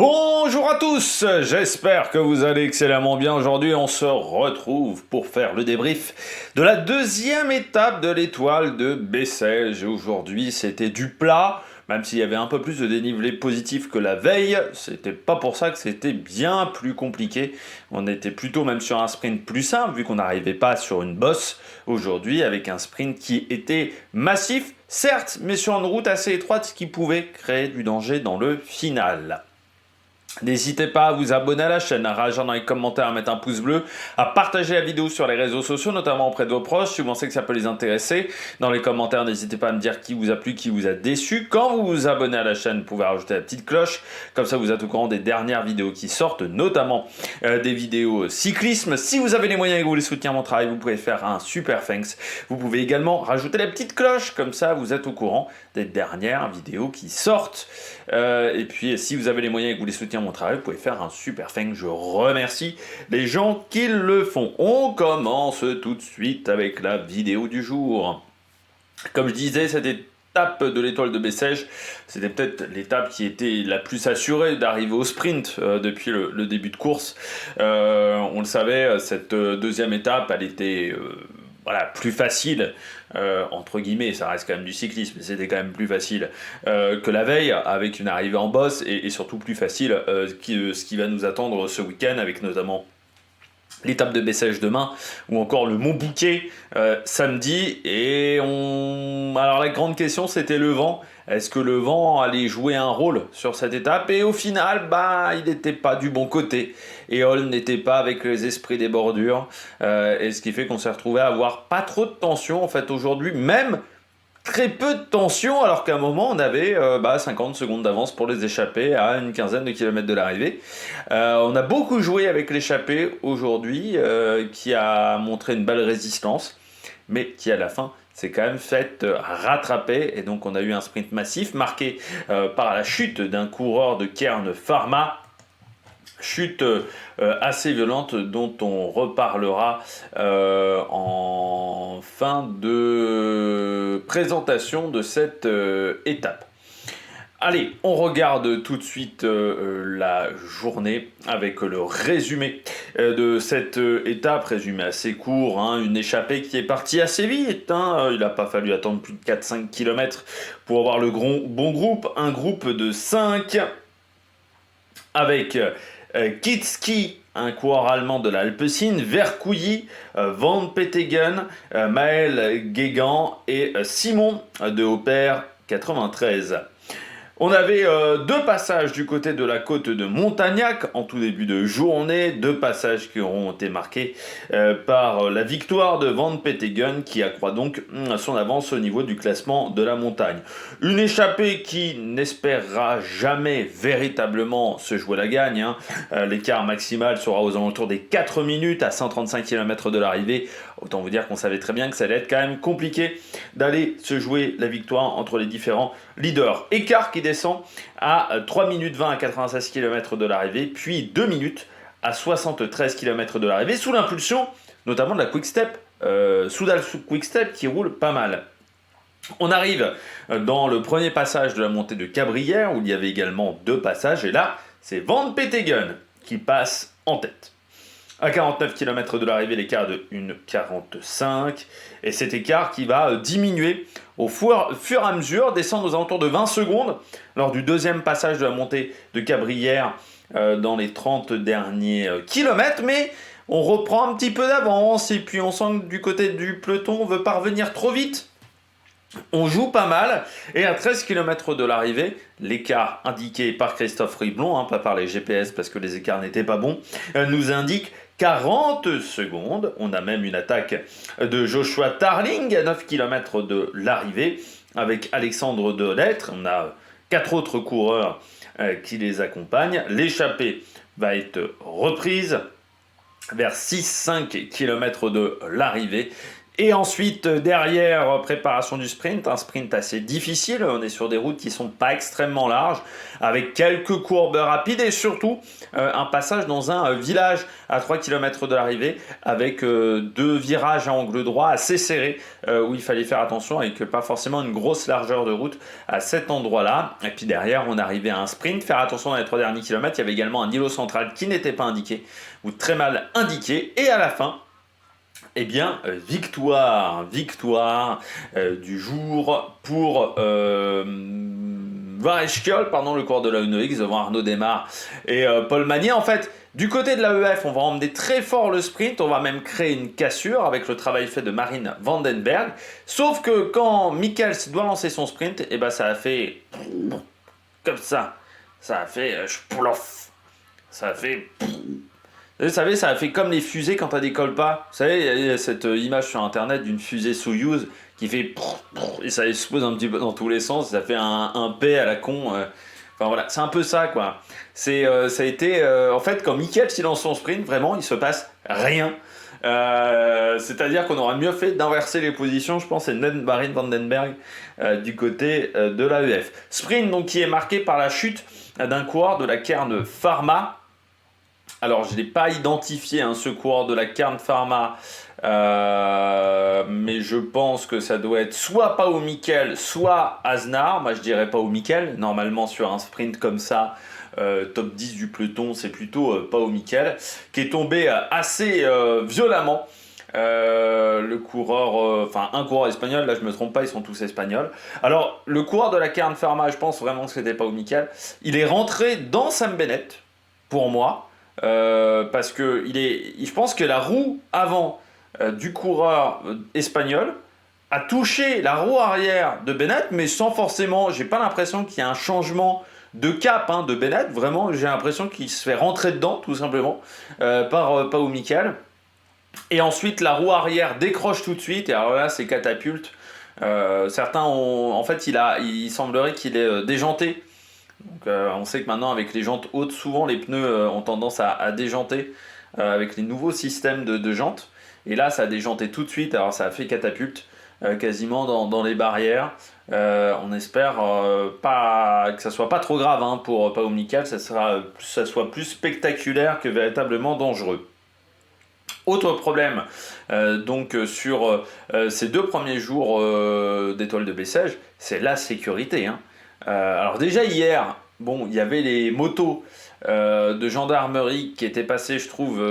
Bonjour à tous, j'espère que vous allez excellemment bien. Aujourd'hui, on se retrouve pour faire le débrief de la deuxième étape de l'étoile de Bessèges. Aujourd'hui, c'était du plat, même s'il y avait un peu plus de dénivelé positif que la veille. C'était pas pour ça que c'était bien plus compliqué. On était plutôt même sur un sprint plus simple, vu qu'on n'arrivait pas sur une bosse aujourd'hui, avec un sprint qui était massif, certes, mais sur une route assez étroite, ce qui pouvait créer du danger dans le final. N'hésitez pas à vous abonner à la chaîne, à réagir dans les commentaires, à mettre un pouce bleu, à partager la vidéo sur les réseaux sociaux, notamment auprès de vos proches, si vous pensez que ça peut les intéresser. Dans les commentaires, n'hésitez pas à me dire qui vous a plu, qui vous a déçu. Quand vous vous abonnez à la chaîne, vous pouvez rajouter la petite cloche, comme ça vous êtes au courant des dernières vidéos qui sortent, notamment des vidéos cyclisme. Si vous avez les moyens et que vous voulez soutenir mon travail, vous pouvez faire un super thanks. Vous pouvez également rajouter la petite cloche, comme ça vous êtes au courant des dernières vidéos qui sortent. Et puis si vous avez les moyens et que vous voulez soutenir mon travail, vous pouvez faire un super thanks. Je remercie les gens qui le font. On commence tout de suite avec la vidéo du jour. Comme je disais, cette étape de l'étoile de Bessèges, c'était peut-être l'étape qui était la plus assurée d'arriver au sprint depuis le début de course. On le savait, cette deuxième étape, elle était plus facile, entre guillemets, ça reste quand même du cyclisme, mais c'était quand même plus facile que la veille, avec une arrivée en bosse, et surtout plus facile ce qui va nous attendre ce week-end, avec notamment l'étape de Bessèges demain, ou encore le Mont Bouquet samedi. Alors la grande question, c'était le vent. Est-ce que le vent allait jouer un rôle sur cette étape? Et au final, il n'était pas du bon côté. Éole n'était pas avec les esprits des bordures. Et ce qui fait qu'on s'est retrouvé à avoir pas trop de tension en fait aujourd'hui, même très peu de tension, alors qu'à un moment on avait 50 secondes d'avance pour les échappées à une quinzaine de kilomètres de l'arrivée. On a beaucoup joué avec l'échappée aujourd'hui, qui a montré une belle résistance, mais qui à la fin s'est quand même fait rattraper, et donc on a eu un sprint massif marqué par la chute d'un coureur de Kern Pharma. Chute assez violente dont on reparlera en fin de présentation de cette étape. Allez, on regarde tout de suite la journée avec le résumé de cette étape, résumé assez court, une échappée qui est partie assez vite, il n'a pas fallu attendre plus de 4-5 km pour avoir le bon groupe, un groupe de 5 avec Kitski, un coureur allemand de l'Alpecin, Vercouilly, Van Petegem, Maël Guégan et Simon de Opère 93. On avait deux passages du côté de la côte de Montagnac en tout début de journée, deux passages qui auront été marqués par la victoire de Van Petegem, qui accroît donc son avance au niveau du classement de la montagne. Une échappée qui n'espérera jamais véritablement se jouer la gagne. L'écart maximal sera aux alentours des 4 minutes à 135 km de l'arrivée. Autant vous dire qu'on savait très bien que ça allait être quand même compliqué d'aller se jouer la victoire entre les différents leaders. Écart qui descend à 3 minutes 20 à 96 km de l'arrivée, puis 2 minutes à 73 km de l'arrivée, sous l'impulsion notamment de la Quick Step, Soudal Quick Step qui roule pas mal. On arrive dans le premier passage de la montée de Cabrières, où il y avait également deux passages, et là, c'est Van Petegem qui passe en tête. À 49 km de l'arrivée, l'écart de 1,45, et cet écart qui va diminuer au fur et à mesure, descendre aux alentours de 20 secondes lors du deuxième passage de la montée de Cabrières dans les 30 derniers kilomètres, mais on reprend un petit peu d'avance, et puis on sent que du côté du peloton, on ne veut pas revenir trop vite. On joue pas mal, et à 13 km de l'arrivée, l'écart indiqué par Christophe Riblon, pas par les GPS parce que les écarts n'étaient pas bons, nous indique 40 secondes. On a même une attaque de Joshua Tarling à 9 km de l'arrivée avec Alexandre Delettre. On a 4 autres coureurs qui les accompagnent. L'échappée va être reprise vers 6-5 km de l'arrivée. Et ensuite, derrière, préparation du sprint, un sprint assez difficile. On est sur des routes qui sont pas extrêmement larges, avec quelques courbes rapides et surtout un passage dans un village à 3 km de l'arrivée, avec 2 virages à angle droit assez serrés, où il fallait faire attention avec pas forcément une grosse largeur de route à cet endroit-là. Et puis derrière, on arrivait à un sprint. Faire attention dans les 3 derniers kilomètres, il y avait également un îlot central qui n'était pas indiqué, ou très mal indiqué. Et à la fin, eh bien, victoire du jour pour Varechkiol, pardon, le cours de la UNOX devant Arnaud Desmar et Paul Magnier. En fait, du côté de l'AEF, on va emmener très fort le sprint, on va même créer une cassure avec le travail fait de Marine Vandenberg. Sauf que quand Michels doit lancer son sprint, eh ben ça a fait comme ça. Ça a fait ça a fait. Vous savez, ça a fait comme les fusées quand ça décolle pas. Vous savez, il y a cette image sur internet d'une fusée Soyouz qui fait et ça explose un petit peu dans tous les sens. Ça fait un P à la con. Enfin voilà, c'est un peu ça quoi. Ça a été en fait quand Michels il lance son sprint, vraiment il se passe rien. C'est-à-dire qu'on aurait mieux fait d'inverser les positions, je pense, et de mettre Marine Vandenberg du côté de l'AEF. Sprint donc qui est marqué par la chute d'un coureur de la Kern Pharma. Alors, je ne l'ai pas identifié, ce coureur de la Kern Pharma, mais je pense que ça doit être soit Pao Mikel, soit Aznar. Moi, je dirais Pao Mikel. Normalement, sur un sprint comme ça, top 10 du peloton, c'est plutôt Pao Mikel, qui est tombé assez violemment. Le coureur, un coureur espagnol, là je me trompe pas, ils sont tous espagnols. Alors, le coureur de la Kern Pharma, je pense vraiment que c'était Pao Mikel. Il est rentré dans Sam Bennett, pour moi. Parce que je pense que la roue avant du coureur espagnol a touché la roue arrière de Bennett, mais sans forcément, j'ai pas l'impression qu'il y a un changement de cap de Bennett. Vraiment, j'ai l'impression qu'il se fait rentrer dedans, tout simplement, par Pao Mikel. Et ensuite, la roue arrière décroche tout de suite, et alors là, c'est catapulte. Certains ont. En fait, il semblerait qu'il est déjanté. Donc, on sait que maintenant avec les jantes hautes, souvent les pneus ont tendance à déjanter avec les nouveaux systèmes de jantes. Et là, ça a déjanté tout de suite, alors ça a fait catapulte quasiment dans les barrières. On espère pas que ça soit pas trop grave pour Pao Mikel, ça soit plus spectaculaire que véritablement dangereux. Autre problème sur ces 2 premiers jours d'étoile de Bessèges, c'est la sécurité. Alors déjà hier, il y avait les motos de gendarmerie qui étaient passées, je trouve,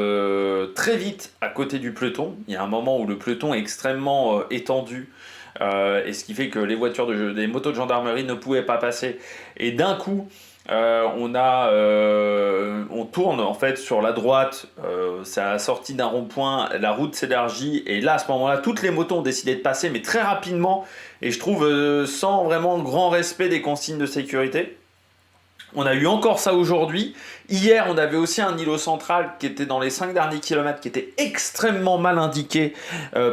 très vite à côté du peloton. Il y a un moment où le peloton est extrêmement étendu, et ce qui fait que les des motos de gendarmerie ne pouvaient pas passer. Et d'un coup, on tourne en fait sur la droite, c'est à la sortie d'un rond-point, la route s'élargit et là à ce moment-là toutes les motos ont décidé de passer mais très rapidement et je trouve sans vraiment grand respect des consignes de sécurité. On a eu encore ça aujourd'hui. Hier, on avait aussi un îlot central qui était dans les 5 derniers kilomètres, qui était extrêmement mal indiqué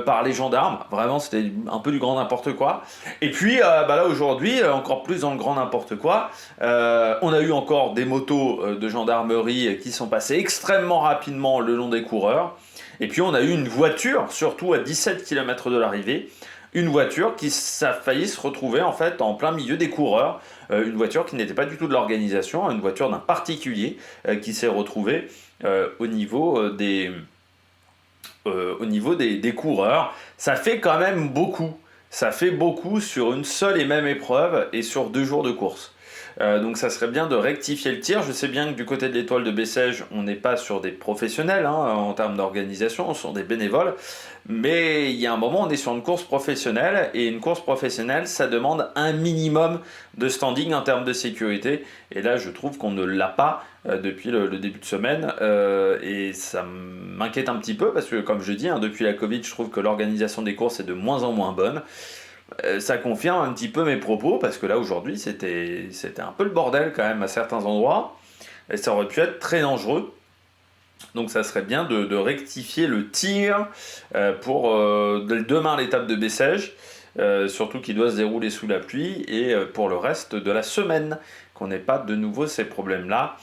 par les gendarmes. Vraiment, c'était un peu du grand n'importe quoi. Et puis, là, aujourd'hui, encore plus dans le grand n'importe quoi, on a eu encore des motos de gendarmerie qui sont passées extrêmement rapidement le long des coureurs. Et puis, on a eu une voiture, surtout à 17 km de l'arrivée, une voiture qui a failli se retrouver en fait en plein milieu des coureurs, une voiture qui n'était pas du tout de l'organisation, une voiture d'un particulier qui s'est retrouvée au niveau des coureurs. Ça fait quand même beaucoup. Ça fait beaucoup sur une seule et même épreuve et sur 2 jours de course. Donc ça serait bien de rectifier le tir. Je sais bien que du côté de l'étoile de Bessèges, on n'est pas sur des professionnels en termes d'organisation, on est sur des bénévoles. Mais il y a un moment, on est sur une course professionnelle, et une course professionnelle, ça demande un minimum de standing en termes de sécurité. Et là, je trouve qu'on ne l'a pas depuis le début de semaine, et ça m'inquiète un petit peu, parce que comme je dis, depuis la Covid, je trouve que l'organisation des courses est de moins en moins bonne. Ça confirme un petit peu mes propos, parce que là, aujourd'hui, c'était un peu le bordel quand même à certains endroits, et ça aurait pu être très dangereux. Donc ça serait bien de rectifier le tir pour demain l'étape de Bessèges, surtout qu'il doit se dérouler sous la pluie, et pour le reste de la semaine, qu'on n'ait pas de nouveau ces problèmes-là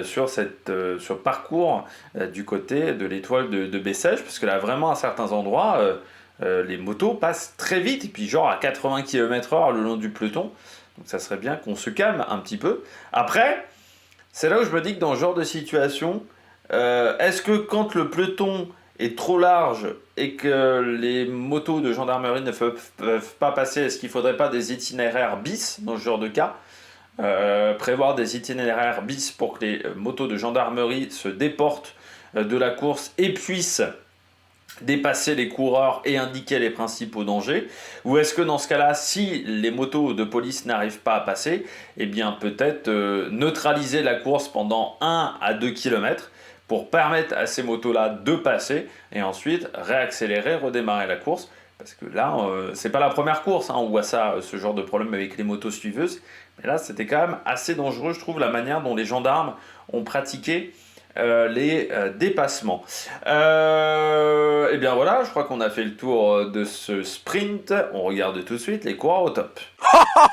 sur ce parcours du côté de l'étoile de Bessèges, parce que là vraiment à certains endroits, les motos passent très vite, et puis genre à 80 km/h le long du peloton. Donc ça serait bien qu'on se calme un petit peu. Après, c'est là où je me dis que dans ce genre de situation, est-ce que quand le peloton est trop large et que les motos de gendarmerie ne peuvent pas passer, est-ce qu'il ne faudrait pas des itinéraires bis dans ce genre de cas? Prévoir des itinéraires bis pour que les motos de gendarmerie se déportent de la course et puissent dépasser les coureurs et indiquer les principaux dangers? Ou est-ce que dans ce cas-là, si les motos de police n'arrivent pas à passer, eh bien peut-être neutraliser la course pendant 1 à 2 km pour permettre à ces motos-là de passer et ensuite réaccélérer, redémarrer la course? Parce que là, c'est pas la première course, hein, on voit ça, ce genre de problème avec les motos suiveuses. Mais là, c'était quand même assez dangereux, je trouve, la manière dont les gendarmes ont pratiqué les dépassements. Et bien voilà, je crois qu'on a fait le tour de ce sprint. On regarde tout de suite les coureurs au top.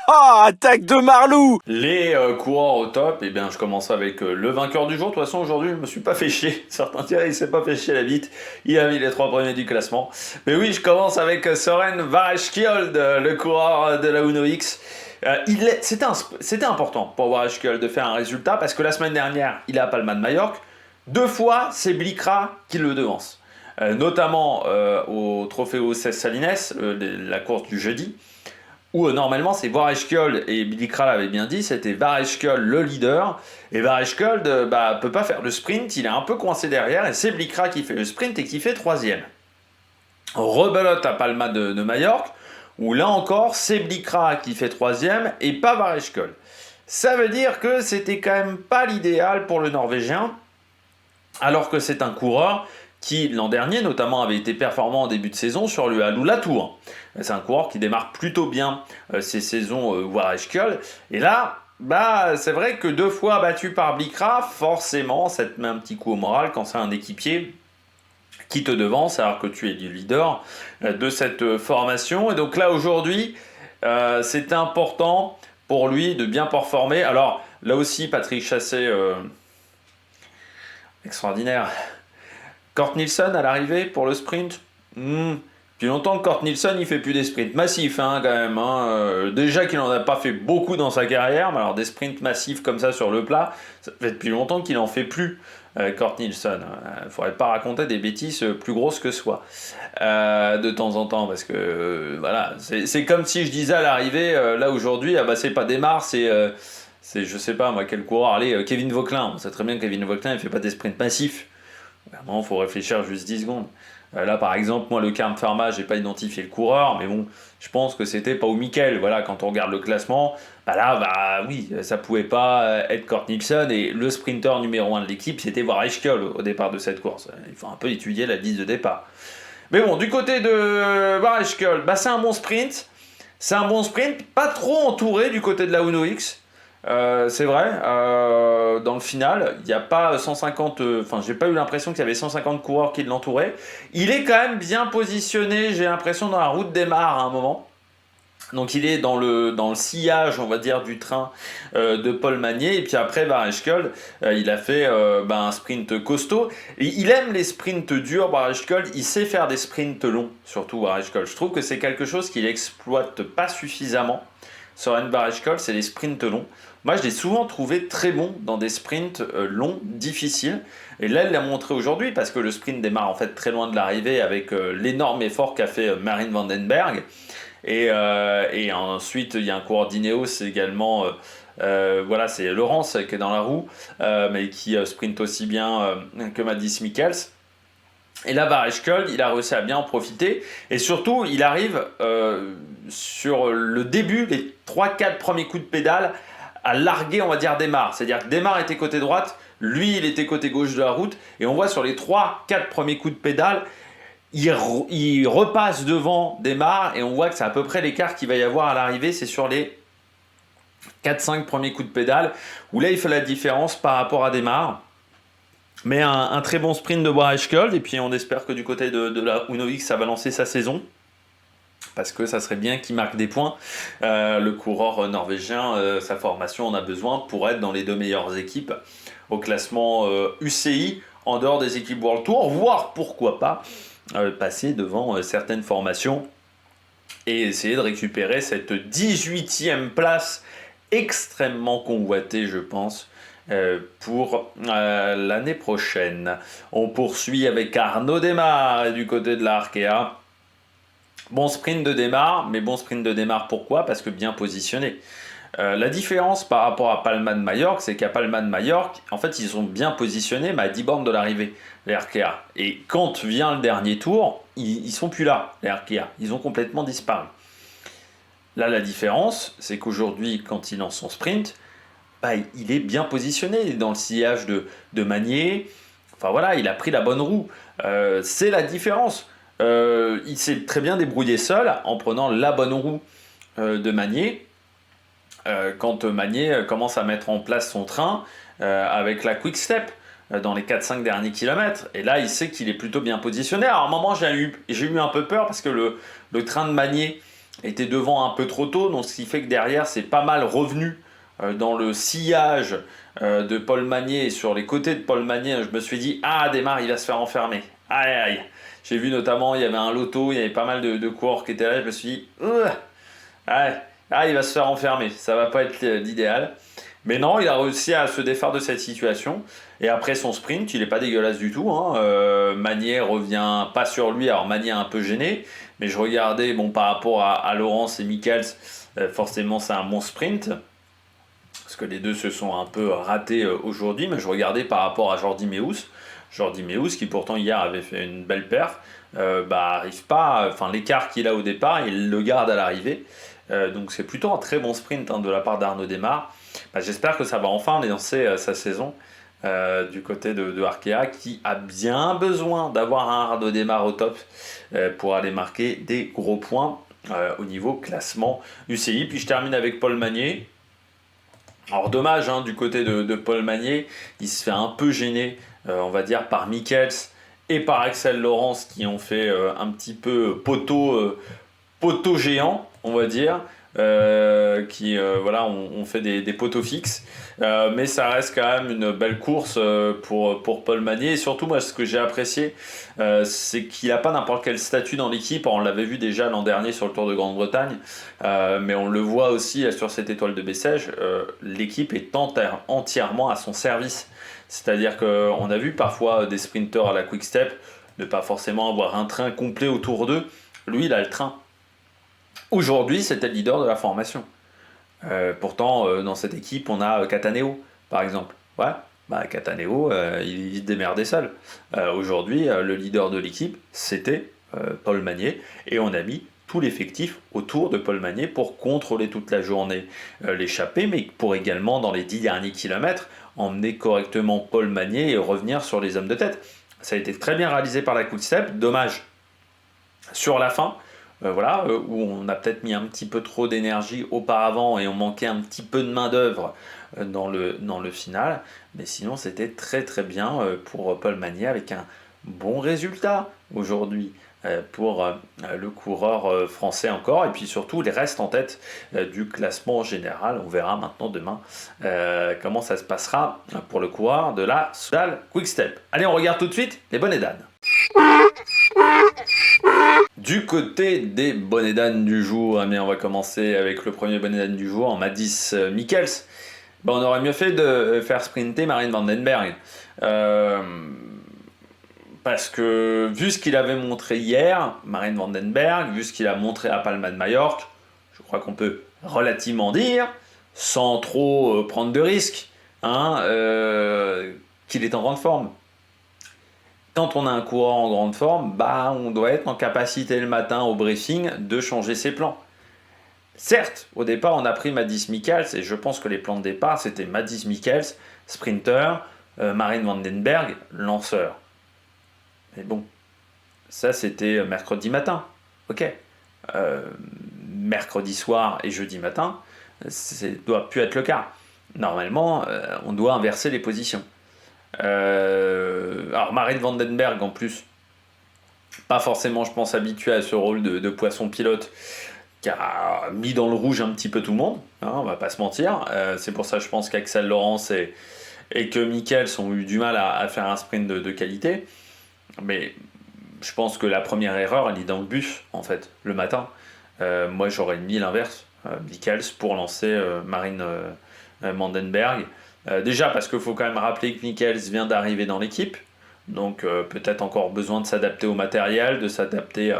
Attaque de Marlou! Les coureurs au top, et bien je commence avec le vainqueur du jour. De toute façon, aujourd'hui, je me suis pas fait chier. Certains diraient, il s'est pas fait chier la bite. Il a mis les 3 premiers du classement. Mais oui, je commence avec Søren Varechkiold, le coureur de la Uno X. C'était important pour Varechkiold de faire un résultat parce que la semaine dernière, il est à Palma de Majorque. 2 fois, c'est Blikra qui le devance. Notamment au Trofeo Cés Salines, la course du jeudi, où normalement c'est Varechkiold, et Blikra l'avait bien dit, c'était Varechkiold le leader, et Varechkiold peut pas faire le sprint, il est un peu coincé derrière, et c'est Blikra qui fait le sprint et qui fait 3e. Rebelote à Palma de Majorque, où là encore c'est Blikra qui fait 3e et pas Varechkiold. Ça veut dire que c'était quand même pas l'idéal pour le Norvégien, alors que c'est un coureur qui, l'an dernier, notamment, avait été performant en début de saison sur le Alula Tour. C'est un coureur qui démarre plutôt bien ses saisons Varechkiold. Et là, c'est vrai que 2 fois battu par Blikra, forcément, ça te met un petit coup au moral quand c'est un équipier qui te devance, alors que tu es du leader de cette formation. Et donc là, aujourd'hui, c'est important pour lui de bien performer. Alors, là aussi, Patrick Chassé... extraordinaire. Kort Nielsen à l'arrivée pour le sprint. Depuis longtemps que Kort Nielsen il fait plus des sprints massifs quand même. Déjà qu'il n'en a pas fait beaucoup dans sa carrière, mais alors des sprints massifs comme ça sur le plat, ça fait depuis longtemps qu'il n'en fait plus. Kort Nielsen. Il ne faudrait pas raconter des bêtises plus grosses que soi de temps en temps, parce que voilà, c'est comme si je disais à l'arrivée, là aujourd'hui, c'est pas Démarre, c'est je sais pas moi quel coureur, allez, Kevin Vauquelin. On sait très bien que Kevin Vauquelin il fait pas des sprints massifs. Vraiment, il faut réfléchir juste 10 secondes. Là, par exemple, moi, le Carm Pharma, j'ai pas identifié le coureur, mais bon, je pense que c'était Pau Mikel. Voilà, quand on regarde le classement, oui, ça pouvait pas être Kort Nielsen, et le sprinter numéro 1 de l'équipe, c'était Varechkiold au départ de cette course. Il faut un peu étudier la liste de départ. Mais bon, du côté de Varechkiold, c'est un bon sprint. C'est un bon sprint, pas trop entouré du côté de la Uno X. C'est vrai, dans le final, il n'y a pas 150, j'ai pas eu l'impression qu'il y avait 150 coureurs qui l'entouraient. Il est quand même bien positionné, j'ai l'impression, dans la route des mares à un moment. Donc il est dans le sillage, on va dire, du train de Paul Magnier. Et puis après, Varechkiold, il a fait un sprint costaud. Et il aime les sprints durs, Varechkiold. Il sait faire des sprints longs, surtout Varechkiold. Je trouve que c'est quelque chose qu'il exploite pas suffisamment. Søren Varechkiold, c'est les sprints longs. Moi, je l'ai souvent trouvé très bon dans des sprints longs, difficiles. Et là, il l'a montré aujourd'hui, parce que le sprint démarre en fait très loin de l'arrivée avec l'énorme effort qu'a fait Marijn van den Berg. Et ensuite, il y a un coureur d'Ineos également, c'est Laurence qui est dans la roue, mais qui sprint aussi bien que Mads Mikkels. Et là, Varechkiold, il a réussi à bien en profiter. Et surtout, il arrive sur le début, les 3-4 premiers coups de pédale, à larguer, on va dire, Démarre. C'est-à-dire que Démarre était côté droite, lui, il était côté gauche de la route. Et on voit sur les 3-4 premiers coups de pédale, il repasse devant Démarre. Et on voit que c'est à peu près l'écart qu'il va y avoir à l'arrivée. C'est sur les 4-5 premiers coups de pédale, où là, il fait la différence par rapport à Démarre. Mais un très bon sprint de Varechkiold, et puis on espère que du côté de la Uno X, ça va lancer sa saison, parce que ça serait bien qu'il marque des points. Le coureur norvégien, sa formation en a besoin pour être dans les 2 meilleures équipes au classement UCI, en dehors des équipes World Tour, voire pourquoi pas passer devant certaines formations et essayer de récupérer cette 18e place extrêmement convoitée, je pense, pour l'année prochaine. On poursuit avec Arnaud Démare du côté de la Arkea. Bon sprint de Démare, mais bon sprint de Démare pourquoi? Parce que bien positionné. La différence par rapport à Palma de Majorque, c'est qu'à Palma de Majorque, en fait, ils sont bien positionnés, mais à 10 bornes de l'arrivée, les Arkea. Et quand vient le dernier tour, ils sont plus là, les Arkea. Ils ont complètement disparu. Là, la différence, c'est qu'aujourd'hui, quand il lance son sprint, il est bien positionné dans le sillage de Magnier. Enfin voilà, il a pris la bonne roue. C'est la différence. Il s'est très bien débrouillé seul en prenant la bonne roue de Magnier. Quand Magnier commence à mettre en place son train avec la Quick Step dans les 4-5 derniers kilomètres. Et là, il sait qu'il est plutôt bien positionné. Alors à un moment, j'ai eu un peu peur parce que le train de Magnier était devant un peu trop tôt. Donc ce qui fait que derrière, c'est pas mal revenu dans le sillage de Paul Magnier et sur les côtés de Paul Magnier. Je me suis dit, Démare, il va se faire enfermer. Aïe, aïe. J'ai vu notamment, il y avait un loto, il y avait pas mal de coureurs qui étaient là. Je me suis dit, il va se faire enfermer, ça va pas être l'idéal. Mais non, il a réussi à se défaire de cette situation. Et après son sprint, il n'est pas dégueulasse du tout. Magnier revient pas sur lui. Alors Magnier est un peu gêné. Mais je regardais, par rapport à Laurens et Michels, forcément c'est un bon sprint. Parce que les deux se sont un peu ratés aujourd'hui. Mais je regardais par rapport à Jordi Meus. Jordi Meus, qui pourtant hier avait fait une belle perf, arrive pas. Enfin, l'écart qu'il a au départ, il le garde à l'arrivée. Donc c'est plutôt un très bon sprint de la part d'Arnaud Démare. J'espère que ça va enfin lancer sa saison du côté de Arkea, qui a bien besoin d'avoir un Arnaud Démare au top pour aller marquer des gros points au niveau classement UCI. Puis je termine avec Paul Magnier. Alors dommage du côté de Paul Magnier, il se fait un peu gêner, on va dire, par Michels et par Axel Laurens, qui ont fait un petit peu poteau géant, on va dire, qui ont fait des poteaux fixes. Mais ça reste quand même une belle course pour Paul Magnier. Et surtout, moi, ce que j'ai apprécié, c'est qu'il n'a pas n'importe quel statut dans l'équipe. On l'avait vu déjà l'an dernier sur le Tour de Grande-Bretagne, mais on le voit aussi sur cette étoile de Bessèges. L'équipe est entièrement à son service. C'est-à-dire qu'on a vu parfois des sprinteurs à la Quick Step ne pas forcément avoir un train complet autour d'eux. Lui, il a le train. Aujourd'hui, c'était le leader de la formation. Pourtant, dans cette équipe, on a Cataneo, par exemple. Cataneo, il se démerdait seul. Aujourd'hui, le leader de l'équipe, c'était Paul Magnier. Et on a mis tout l'effectif autour de Paul Magnier pour contrôler toute la journée l'échappée, mais pour également, dans les 10 derniers kilomètres, emmener correctement Paul Magnier et revenir sur les hommes de tête. Ça a été très bien réalisé par la Quick Step. Dommage sur la fin. Où on a peut-être mis un petit peu trop d'énergie auparavant et on manquait un petit peu de main d'œuvre dans le final. Mais sinon, c'était très très bien pour Paul Magnier, avec un bon résultat aujourd'hui pour le coureur français encore. Et puis surtout, il reste en tête du classement général. On verra maintenant demain comment ça se passera pour le coureur de la Soudal Quick Step. Allez, on regarde tout de suite les bonnets d'âne. Du côté des bonnets d'âne du jour, on va commencer avec le premier bonnet d'âne du jour, Mathis Michels. On aurait mieux fait de faire sprinter Marijn van den Berg. Parce que vu ce qu'il avait montré hier, Marijn van den Berg, vu ce qu'il a montré à Palma de Majorque, je crois qu'on peut relativement dire, sans trop prendre de risques, qu'il est en grande forme. Quand on a un coureur en grande forme, on doit être en capacité le matin au briefing de changer ses plans. Certes, au départ, on a pris Mathis Michels, et je pense que les plans de départ, c'était Mathis Michels, sprinter, Marijn van den Berg, lanceur. Mais bon, ça c'était mercredi matin. Ok. Mercredi soir et jeudi matin, ça ne doit plus être le cas. Normalement, on doit inverser les positions. Alors Marijn van den Berg, en plus, pas forcément, je pense, habitué à ce rôle de poisson pilote, qui a mis dans le rouge un petit peu tout le monde, on va pas se mentir. C'est pour ça, je pense qu'Axel Laurens et que Michels ont eu du mal à faire un sprint de qualité. Mais je pense que la première erreur, elle est dans le bus, en fait, le matin. Moi, j'aurais mis l'inverse, Michels, pour lancer Marine Vandenberg. Déjà, parce qu'il faut quand même rappeler que Michels vient d'arriver dans l'équipe. Donc, peut-être encore besoin de s'adapter au matériel, de s'adapter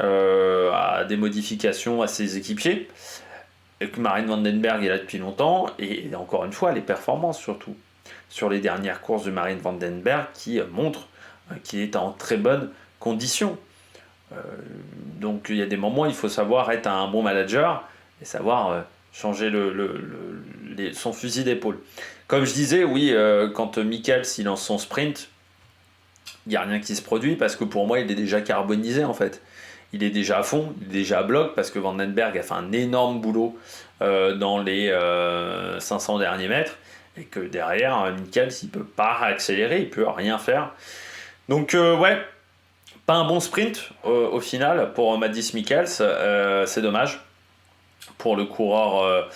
à des modifications à ses équipiers. Et que Marine Vandenberg est là depuis longtemps. Et encore une fois, les performances surtout. Sur les dernières courses de Marine Vandenberg qui montrent qu'il est en très bonne condition. Donc il y a des moments où il faut savoir être un bon manager et savoir changer son fusil d'épaule. Comme je disais, oui, quand Michels il lance son sprint, il n'y a rien qui se produit parce que pour moi il est déjà carbonisé en fait. Il est déjà à fond, il est déjà à bloc parce que Vandenberg a fait un énorme boulot dans les 500 derniers mètres et que derrière Michels il peut pas accélérer, il peut rien faire. Donc ouais, pas un bon sprint au final pour Madis Michels, c'est dommage pour le coureur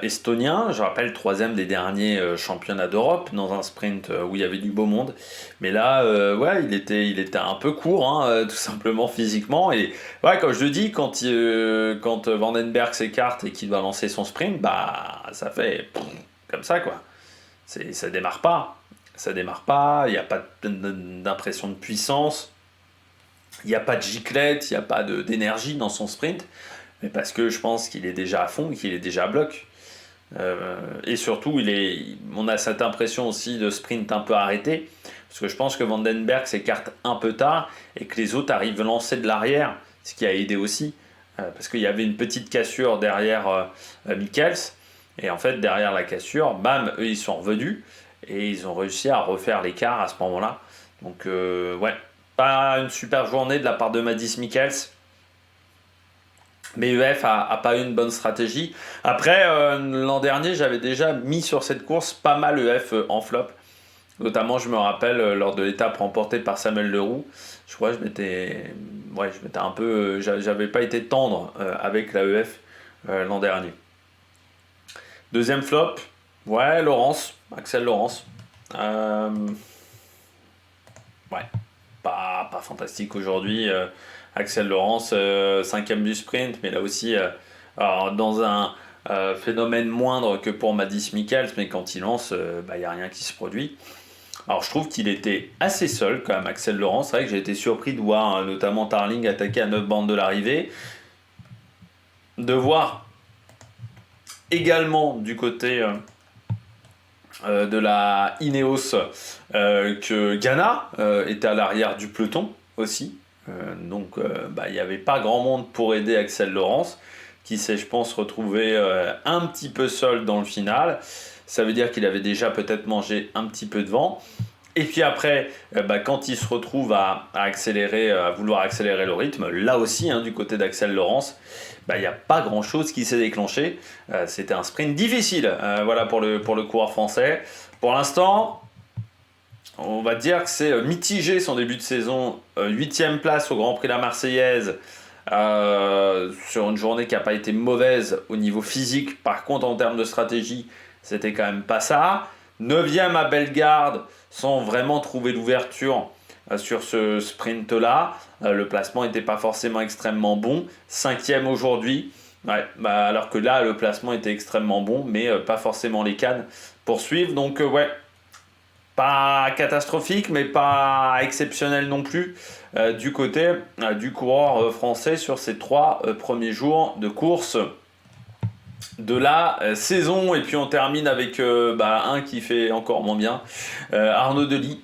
estonien. Je rappelle, troisième des derniers championnats d'Europe dans un sprint où il y avait du beau monde. Mais là, ouais, il était un peu court, hein, tout simplement physiquement. Et ouais, comme je le dis, quand Vandenberg s'écarte et qu'il doit lancer son sprint, bah ça fait comme ça quoi. Ça démarre pas. Ça démarre pas, il n'y a pas d'impression de puissance, il n'y a pas de giclette, il n'y a pas d'énergie dans son sprint, mais parce que je pense qu'il est déjà à fond, qu'il est déjà à bloc. Et surtout, on a cette impression aussi de sprint un peu arrêté, parce que je pense que Vandenberg s'écarte un peu tard et que les autres arrivent à lancer de l'arrière, ce qui a aidé aussi, parce qu'il y avait une petite cassure derrière Michels, et en fait, derrière la cassure, bam, eux ils sont revenus. Et ils ont réussi à refaire l'écart à ce moment-là. Donc, ouais, pas une super journée de la part de Madis Michels. Mais EF a pas eu une bonne stratégie. Après, l'an dernier, j'avais déjà mis sur cette course pas mal EF en flop. Notamment, je me rappelle, lors de l'étape remportée par Samuel Leroux, je crois que je m'étais un peu... j'avais pas été tendre avec la EF l'an dernier. Deuxième flop, ouais, Axel Laurence. Ouais, pas fantastique aujourd'hui. Axel Laurence, cinquième du sprint, mais là aussi, alors, dans un phénomène moindre que pour Madis Michels, mais quand il lance, il n'y a rien qui se produit. Alors je trouve qu'il était assez seul quand même, Axel Laurence. C'est vrai que j'ai été surpris de voir notamment Tarling attaquer à 9 bandes de l'arrivée. De voir également du côté de la Ineos que Ghana était à l'arrière du peloton aussi. Donc il n'y avait pas grand monde pour aider Axel Laurence, qui s'est, je pense, retrouvé un petit peu seul dans le final. Ça veut dire qu'il avait déjà peut-être mangé un petit peu de vent. Et puis après, quand il se retrouve à vouloir accélérer le rythme, là aussi, du côté d'Axel Laurence, il n'y a pas grand-chose qui s'est déclenché. C'était un sprint difficile voilà, pour le coureur français. Pour l'instant, on va dire que c'est mitigé son début de saison. 8e place au Grand Prix de la Marseillaise, sur une journée qui n'a pas été mauvaise au niveau physique. Par contre, en termes de stratégie, c'était quand même pas ça. 9e à Bellegarde, sans vraiment trouver l'ouverture sur ce sprint-là. Le placement n'était pas forcément extrêmement bon. 5e aujourd'hui, ouais, alors que là, le placement était extrêmement bon, mais pas forcément les cannes pour suivre. Donc, ouais, pas catastrophique, mais pas exceptionnel non plus du côté du coureur français sur ces 3 premiers jours de course de la saison. Et puis on termine avec un qui fait encore moins bien, Arnaud Delis.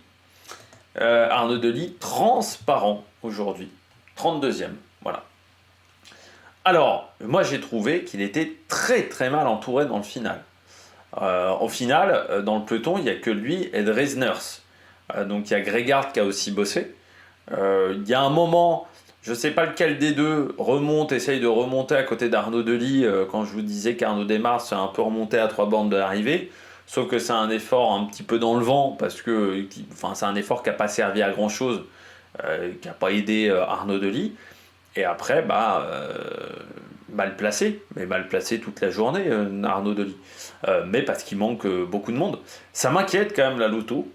Arnaud Delis, transparent aujourd'hui, 32e, voilà. Alors, moi j'ai trouvé qu'il était très très mal entouré dans le final. Au final, dans le peloton, il n'y a que lui et Dreisners. Donc il y a Gregard qui a aussi bossé. Il y a un moment, je ne sais pas lequel des deux essaye de remonter à côté d'Arnaud Delis, quand je vous disais qu'Arnaud Desmar s'est un peu remonté à 3 bandes de l'arrivée. Sauf que c'est un effort un petit peu dans le vent, parce que c'est un effort qui n'a pas servi à grand chose, qui n'a pas aidé Arnaud Delis. Et après, mal placé toute la journée, Arnaud Delis. Mais parce qu'il manque beaucoup de monde. Ça m'inquiète quand même la Lotto.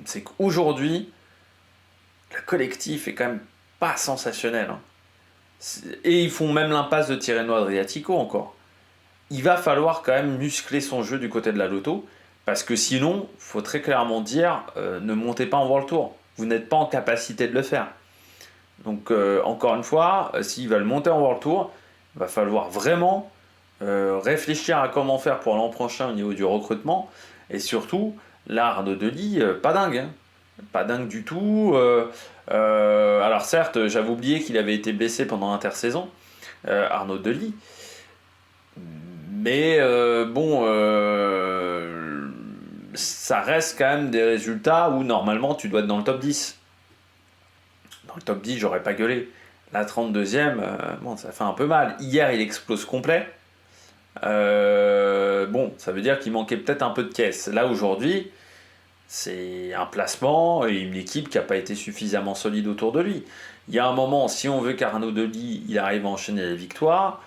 c'est qu'aujourd'hui, le collectif est quand même pas sensationnel. Hein. Et ils font même l'impasse de Tirreno Adriatico encore. Il va falloir quand même muscler son jeu du côté de la Loto, parce que sinon, il faut très clairement dire, ne montez pas en World Tour. Vous n'êtes pas en capacité de le faire. Donc, encore une fois, s'ils veulent monter en World Tour, il va falloir vraiment réfléchir à comment faire pour l'an prochain au niveau du recrutement. Et surtout, là, Arnaud Delis, pas dingue. Hein. Pas dingue du tout. Alors certes, j'avais oublié qu'il avait été blessé pendant l'intersaison, Arnaud Delis. Mais ça reste quand même des résultats où normalement tu dois être dans le top 10. Dans le top 10, j'aurais pas gueulé. La 32e, ça fait un peu mal. Hier, il explose complet. Ça veut dire qu'il manquait peut-être un peu de caisse. Là, aujourd'hui, c'est un placement et une équipe qui n'a pas été suffisamment solide autour de lui. Il y a un moment, si on veut qu'Arnaud Delis il arrive à enchaîner les victoires,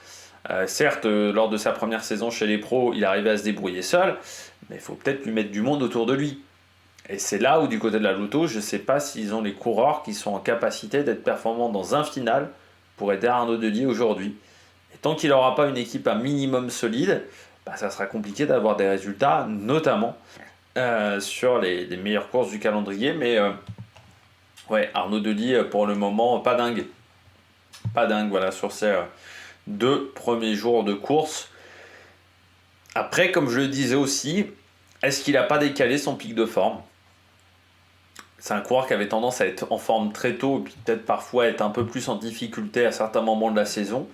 certes, lors de sa première saison chez les pros, il arrivait à se débrouiller seul, mais il faut peut-être lui mettre du monde autour de lui. Et c'est là où, du côté de la Loto, je ne sais pas s'ils ont les coureurs qui sont en capacité d'être performants dans un final pour aider Arnaud Delis aujourd'hui. Et tant qu'il n'aura pas une équipe un minimum solide, ça sera compliqué d'avoir des résultats, notamment sur les meilleures courses du calendrier. Mais Arnaud Delis, pour le moment, pas dingue. Pas dingue, voilà, sur ces 2 premiers jours de course. Après, comme je le disais aussi, est-ce qu'il n'a pas décalé son pic de forme ? C'est un coureur qui avait tendance à être en forme très tôt, et puis peut-être parfois être un peu plus en difficulté à certains moments de la saison.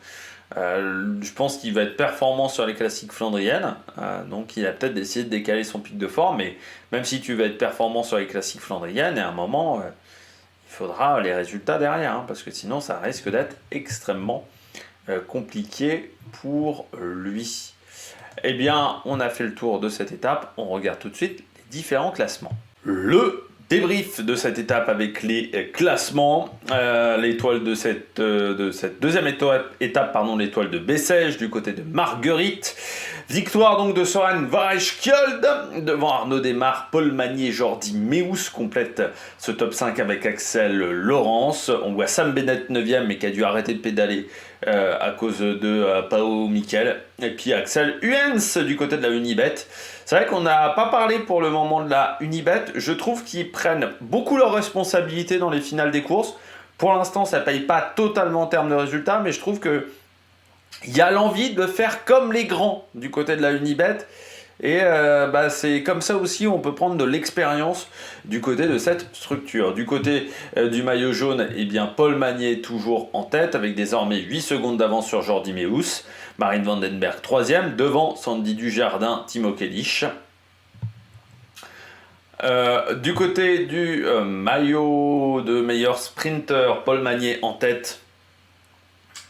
Je pense qu'il va être performant sur les classiques flandriennes, donc il a peut-être décidé de décaler son pic de forme, mais même si tu vas être performant sur les classiques flandriennes, à un moment, il faudra les résultats derrière, hein, parce que sinon ça risque d'être extrêmement compliqué pour lui. Eh bien, on a fait le tour de cette étape, on regarde tout de suite les différents classements. Le débrief de cette étape avec les classements, l'étoile de cette deuxième étape, l'étoile de Bessèges du côté de Marguerite. Victoire donc de Søren Varejskjold devant Arnaud Démare, Paul Magnier, Jordi Meeus complète ce top 5 avec Axel Laurence. On voit Sam Bennett 9ème mais qui a dû arrêter de pédaler à cause de Pao Mikel. Et puis Axel Huens du côté de la Unibet. C'est vrai qu'on n'a pas parlé pour le moment de la Unibet. Je trouve qu'ils prennent beaucoup leurs responsabilités dans les finales des courses. Pour l'instant, ça ne paye pas totalement en termes de résultats, mais je trouve que il y a l'envie de faire comme les grands du côté de la Unibet. Et c'est comme ça aussi on peut prendre de l'expérience du côté de cette structure. Du côté du maillot jaune, Paul Magnier toujours en tête avec désormais 8 secondes d'avance sur Jordi Meeus. Marine Vandenberg 3ème devant Sandy Dujardin, Timo Kedic. Du côté du maillot de meilleur sprinter, Paul Magnier en tête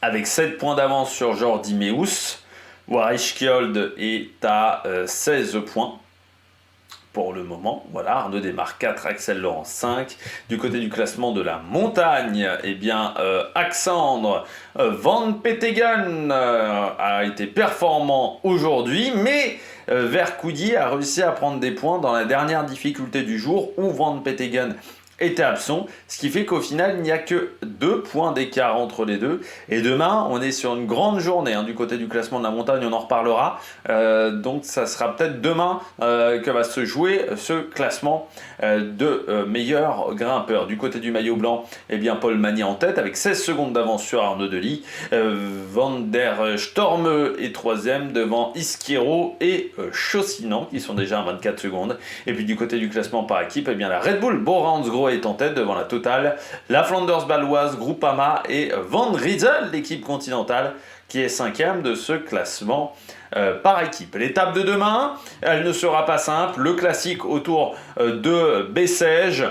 avec 7 points d'avance sur Jordi Meeus. Varejskjold est à 16 points pour le moment. Voilà, Arnaud Démare 4, Axel Laurence 5. Du côté du classement de la montagne, Alexander Van Petegem a été performant aujourd'hui, mais Vercoudi a réussi à prendre des points dans la dernière difficulté du jour où Van Petegem était absent, ce qui fait qu'au final il n'y a que 2 points d'écart entre les deux. Et demain on est sur une grande journée du côté du classement de la montagne, on en reparlera, donc ça sera peut-être demain que va se jouer ce classement de meilleurs grimpeurs. Du côté du maillot blanc, Paul Magnier en tête avec 16 secondes d'avance sur Arnaud Delis. Van der Storme est 3ème devant Isquiro et Chaussinan qui sont déjà à 24 secondes. Et puis du côté du classement par équipe, la Red Bull Bora Hansgrohe est en tête devant la Total, la Flanders Baloise, Groupama et Van Riezel, l'équipe continentale, qui est 5ème de ce classement par équipe. L'étape de demain, elle ne sera pas simple. Le classique autour de Bessèges,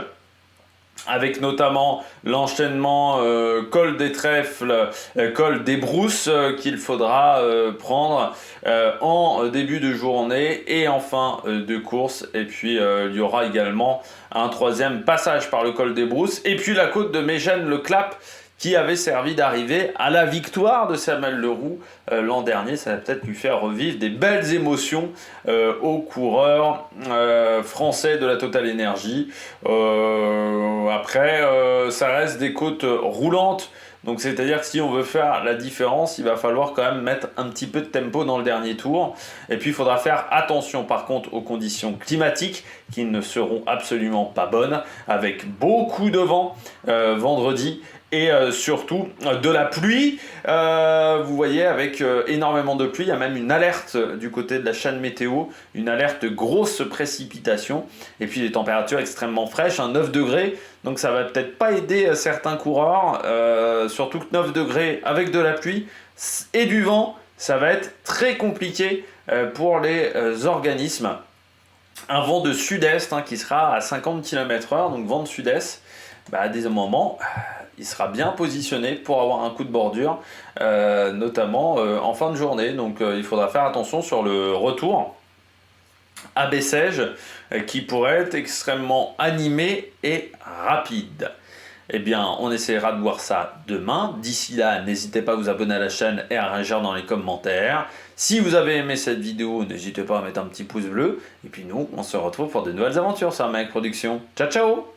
avec notamment l'enchaînement col des Trèfles, col des Brousses qu'il faudra prendre en début de journée et en fin de course. Et puis il y aura également un 3e passage par le col des Brousses et puis la côte de Mégène-le-Clap qui avait servi d'arrivée à la victoire de Samuel Leroux l'an dernier. Ça va peut-être lui faire revivre des belles émotions aux coureurs français de la Total Energy. Après, ça reste des côtes roulantes. Donc c'est-à-dire que si on veut faire la différence, il va falloir quand même mettre un petit peu de tempo dans le dernier tour. Et puis il faudra faire attention par contre aux conditions climatiques qui ne seront absolument pas bonnes, avec beaucoup de vent vendredi. Et surtout de la pluie, vous voyez, avec énormément de pluie. Il y a même une alerte du côté de la chaîne météo, une alerte de grosse précipitation, et puis des températures extrêmement fraîches, 9 degrés, donc ça va peut-être pas aider certains coureurs, surtout que 9 degrés avec de la pluie et du vent, ça va être très compliqué pour les organismes. Un vent de sud-est qui sera à 50 km/h, donc vent de sud-est, à des moments, il sera bien positionné pour avoir un coup de bordure, notamment en fin de journée. Donc il faudra faire attention sur le retour à Bessèges, qui pourrait être extrêmement animé et rapide. Eh bien, on essaiera de voir ça demain. D'ici là, n'hésitez pas à vous abonner à la chaîne et à réagir dans les commentaires. Si vous avez aimé cette vidéo, n'hésitez pas à mettre un petit pouce bleu. Et puis nous, on se retrouve pour de nouvelles aventures sur Mec Production. Ciao, ciao!